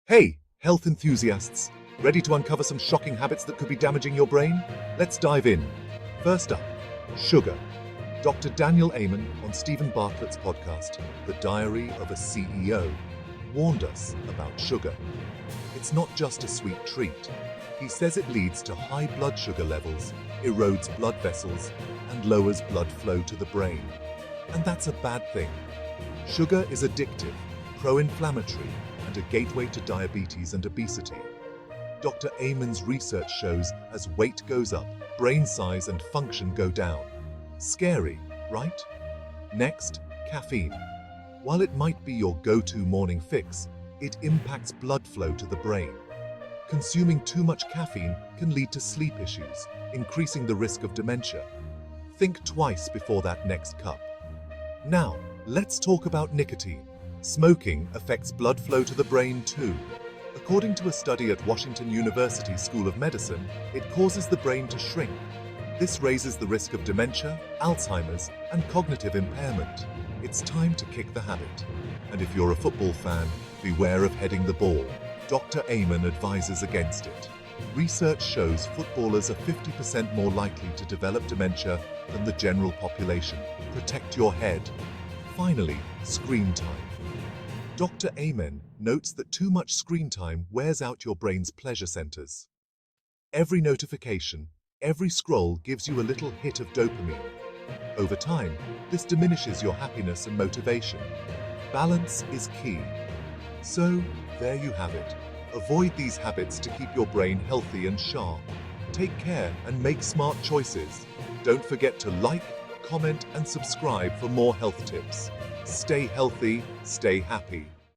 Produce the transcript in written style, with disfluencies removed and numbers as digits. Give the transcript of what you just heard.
Hey, health enthusiasts! Ready to uncover some shocking habits that could be damaging your brain? Let's dive in. First up, sugar. Dr. Daniel Amen on Stephen Bartlett's podcast, The Diary of a CEO, warned us about sugar. It's not just a sweet treat. He says it leads to high blood sugar levels, erodes blood vessels, and lowers blood flow to the brain. And that's a bad thing. Sugar is addictive, pro-inflammatory, and a gateway to diabetes and obesity. Dr. Amen's research shows as weight goes up, brain size and function go down. Scary, right? Next, caffeine. While it might be your go-to morning fix, it impacts blood flow to the brain. Consuming too much caffeine can lead to sleep issues, increasing the risk of dementia. Think twice before that next cup. Now, let's talk about nicotine. Smoking affects blood flow to the brain too. According to a study at Washington University School of Medicine, it causes the brain to shrink. This raises the risk of dementia, Alzheimer's, and cognitive impairment. It's time to kick the habit. And if you're a football fan, beware of heading the ball. Dr. Amen advises against it. Research shows footballers are 50% more likely to develop dementia than the general population. Protect your head. Finally, screen time. Dr. Amen notes that too much screen time wears out your brain's pleasure centers. Every notification, every scroll gives you a little hit of dopamine. Over time, this diminishes your happiness and motivation. Balance is key. So, there you have it. Avoid these habits to keep your brain healthy and sharp. Take care and make smart choices. Don't forget to like, comment, and subscribe for more health tips. Stay healthy, stay happy.